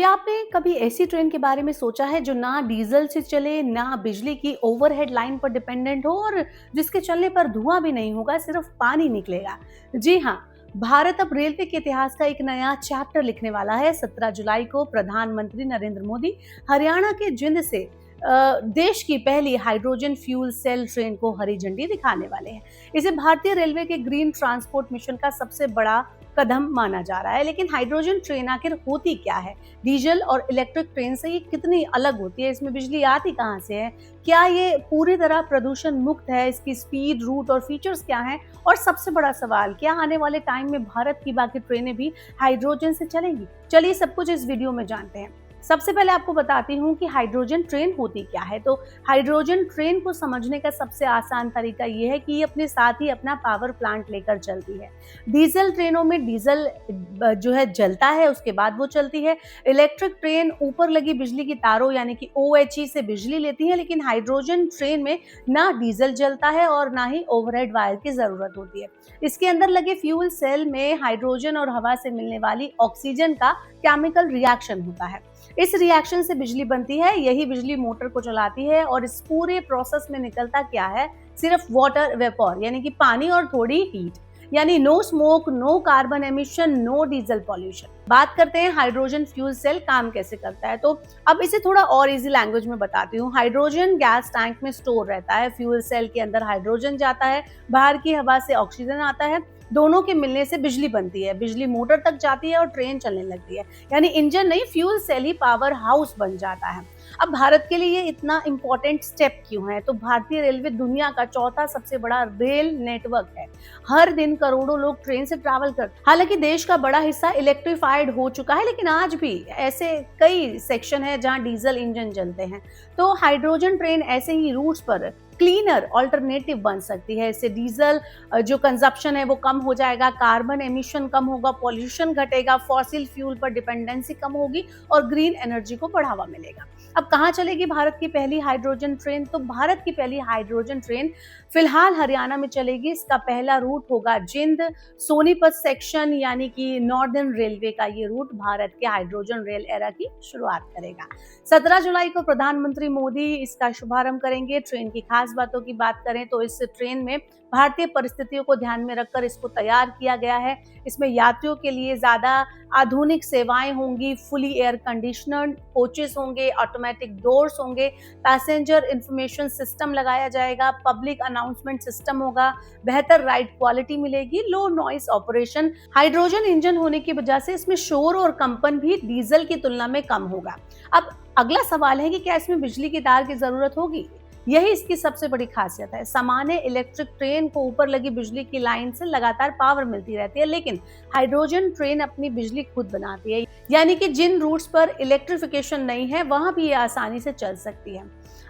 क्या आपने कभी ऐसी ट्रेन के बारे में सोचा है जो ना डीजल से चले, ना बिजली की ओवरहेड लाइन पर डिपेंडेंट हो और जिसके चलने पर धुआं भी नहीं होगा, सिर्फ पानी निकलेगा? जी हाँ, भारत अब रेलवे के इतिहास का एक नया चैप्टर लिखने वाला है। 17 जुलाई को प्रधानमंत्री नरेंद्र मोदी हरियाणा के जिंद से देश की पहली हाइड्रोजन फ्यूल सेल ट्रेन को हरी झंडी दिखाने वाले हैं। इसे भारतीय रेलवे के ग्रीन ट्रांसपोर्ट मिशन का सबसे बड़ा कदम माना जा रहा है। लेकिन हाइड्रोजन ट्रेन आखिर होती क्या है? डीजल और इलेक्ट्रिक ट्रेन से ये कितनी अलग होती है? इसमें बिजली आती कहाँ से है? क्या ये पूरी तरह प्रदूषण मुक्त है? इसकी स्पीड, रूट और फीचर्स क्या हैं? और सबसे बड़ा सवाल, क्या आने वाले टाइम में भारत की बाकी ट्रेनें भी हाइड्रोजन से चलेंगी? चलिए सब कुछ इस वीडियो में जानते हैं। सबसे पहले आपको बताती हूँ कि हाइड्रोजन ट्रेन होती क्या है। तो हाइड्रोजन ट्रेन को समझने का सबसे आसान तरीका ये है कि ये अपने साथ ही अपना पावर प्लांट लेकर चलती है। डीजल ट्रेनों में डीजल जो है जलता है, उसके बाद वो चलती है। इलेक्ट्रिक ट्रेन ऊपर लगी बिजली की तारों यानी कि OHE से बिजली लेती है, लेकिन हाइड्रोजन ट्रेन में ना डीजल जलता है और ना ही ओवरहेड वायर की जरूरत होती है। इसके अंदर लगे फ्यूल सेल में हाइड्रोजन और हवा से मिलने वाली ऑक्सीजन का केमिकल रिएक्शन होता है। इस रिएक्शन से बिजली बनती है, यही बिजली मोटर को चलाती है। और इस पूरे प्रोसेस में निकलता क्या है? सिर्फ वाटर वेपर यानी कि पानी और थोड़ी हीट, यानी no smoke, no carbon emission, no diesel pollution. बात करते हैं हाइड्रोजन फ्यूल सेल काम कैसे करता है। तो अब इसे थोड़ा और इजी लैंग्वेज में बताती हूँ। हाइड्रोजन गैस टैंक में स्टोर रहता है, फ्यूल सेल के अंदर हाइड्रोजन जाता है, बाहर की हवा से ऑक्सीजन आता है, दोनों के मिलने से बिजली बनती है, बिजली मोटर तक जाती है और ट्रेन चलने लगती है। यानी इंजन नहीं, फ्यूल सेल ही पावर हाउस बन जाता है। अब भारत के लिए ये इतना इंपॉर्टेंट स्टेप क्यों है? तो भारतीय रेलवे दुनिया का चौथा सबसे बड़ा रेल नेटवर्क है। हर दिन करोड़ों लोग ट्रेन से ट्रैवल करते हैं। हालांकि देश का बड़ा हिस्सा इलेक्ट्रिफाइड हो चुका है, लेकिन आज भी ऐसे कई सेक्शन है जहां डीजल इंजन चलते हैं। तो हाइड्रोजन ट्रेन ऐसे ही रूट्स पर क्लीनर ऑल्टरनेटिव बन सकती है। इससे डीजल जो कंजप्शन है वो कम हो जाएगा, कार्बन एमिशन कम होगा, पॉल्यूशन घटेगा, फॉसिल फ्यूल पर डिपेंडेंसी कम होगी और ग्रीन एनर्जी को बढ़ावा मिलेगा। अब कहाँ चलेगी भारत की पहली हाइड्रोजन ट्रेन? तो भारत की पहली हाइड्रोजन ट्रेन फिलहाल हरियाणा में चलेगी। इसका पहला रूट होगा जिंद सोनीपत सेक्शन, यानी कि नॉर्दर्न रेलवे का ये रूट भारत के हाइड्रोजन रेल एरा की शुरुआत करेगा। 17 जुलाई को प्रधानमंत्री मोदी इसका शुभारंभ करेंगे। ट्रेन की खास बातों की बात करें तो इस ट्रेन में भारतीय परिस्थितियों को ध्यान में रखकर इसको तैयार किया गया है। इसमें यात्रियों के लिए ज्यादा आधुनिक सेवाएं होंगी, फुली एयर कंडीशनर्ड कोचेस होंगे, ऑटोमेटिक डोर्स होंगे, पैसेंजर इंफॉर्मेशन सिस्टम लगाया जाएगा, पब्लिक अनाउंसमेंट सिस्टम होगा, बेहतर राइड क्वालिटी मिलेगी, low noise operation. Hydrogen engine होने की वजह से इसमें शोर और कंपन भी डीजल की तुलना में कम होगा। अब अगला सवाल है कि क्या इसमें बिजली की तार की जरूरत होगी? यही इसकी सबसे बड़ी खासियत है। सामान्य इलेक्ट्रिक ट्रेन को ऊपर लगी बिजली की लाइन से लगातार पावर मिलती रहती है, लेकिन हाइड्रोजन ट्रेन अपनी बिजली खुद बनाती है। यानी कि जिन रूट्स पर इलेक्ट्रिफिकेशन नहीं है वहां भी ये आसानी से चल सकती है।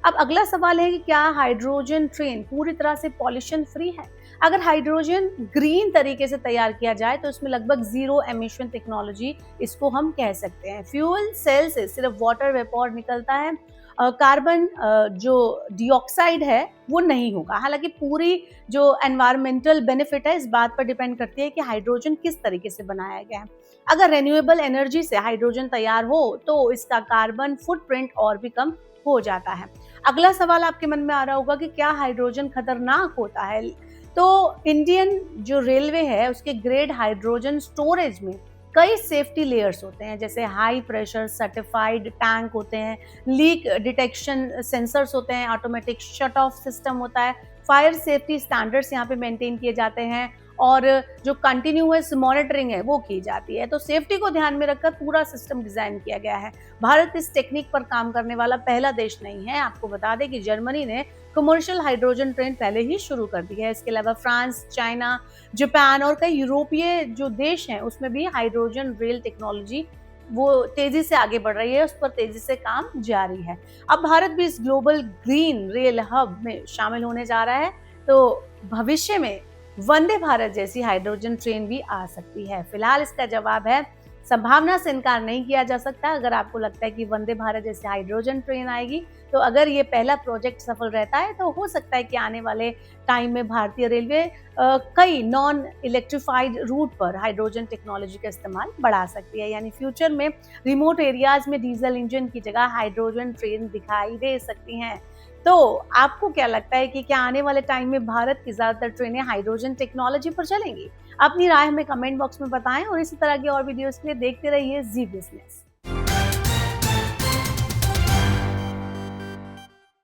अब अगला सवाल है कि क्या हाइड्रोजन ट्रेन पूरी तरह से पॉल्यूशन फ्री है? अगर हाइड्रोजन ग्रीन तरीके से तैयार किया जाए तो इसमें लगभग जीरो एमिशन टेक्नोलॉजी इसको हम कह सकते हैं। फ्यूल सेल से सिर्फ वाटर वेपर निकलता है, कार्बन जो डाइऑक्साइड है वो नहीं होगा। हालांकि पूरी जो एनवायरमेंटल बेनिफिट है इस बात पर डिपेंड करती है कि हाइड्रोजन किस तरीके से बनाया गया है। अगर रिन्यूएबल एनर्जी से हाइड्रोजन तैयार हो तो इसका कार्बन फुटप्रिंट और भी कम हो जाता है। अगला सवाल आपके मन में आ रहा होगा कि क्या हाइड्रोजन खतरनाक होता है? तो इंडियन जो रेलवे है उसके ग्रेड हाइड्रोजन स्टोरेज में कई सेफ्टी लेयर्स होते हैं, जैसे हाई प्रेशर सर्टिफाइड टैंक होते हैं, लीक डिटेक्शन सेंसर्स होते हैं, ऑटोमेटिक शट ऑफ सिस्टम होता है, फायर सेफ्टी स्टैंडर्ड्स यहाँ पे मेंटेन किए जाते हैं और जो कंटिन्यूअस मॉनिटरिंग है वो की जाती है। तो सेफ्टी को ध्यान में रखकर पूरा सिस्टम डिजाइन किया गया है। भारत इस टेक्निक पर काम करने वाला पहला देश नहीं है। आपको बता दें कि जर्मनी ने कमर्शियल हाइड्रोजन ट्रेन पहले ही शुरू कर दी है। इसके अलावा फ्रांस, चाइना, जापान और कई यूरोपीय जो देश हैं उसमें भी हाइड्रोजन रेल टेक्नोलॉजी वो तेजी से आगे बढ़ रही है, उस पर तेजी से काम जारी है। अब भारत भी इस ग्लोबल ग्रीन रेल हब में शामिल होने जा रहा है, तो भविष्य में वंदे भारत जैसी हाइड्रोजन ट्रेन भी आ सकती है। फिलहाल इसका जवाब है संभावना से इनकार नहीं किया जा सकता। अगर आपको लगता है कि वंदे भारत जैसे हाइड्रोजन ट्रेन आएगी, तो अगर ये पहला प्रोजेक्ट सफल रहता है तो हो सकता है कि आने वाले टाइम में भारतीय रेलवे कई नॉन इलेक्ट्रिफाइड रूट पर हाइड्रोजन टेक्नोलॉजी का इस्तेमाल बढ़ा सकती है। यानी फ्यूचर में रिमोट एरियाज में डीजल इंजन की जगह हाइड्रोजन ट्रेन दिखाई दे सकती हैं। तो आपको क्या लगता है कि क्या आने वाले टाइम में भारत की ज्यादातर ट्रेनें हाइड्रोजन टेक्नोलॉजी पर चलेंगी? अपनी राय हमें कमेंट बॉक्स में बताएं और इसी तरह की और वीडियोस के लिए देखते रहिए जी बिजनेस।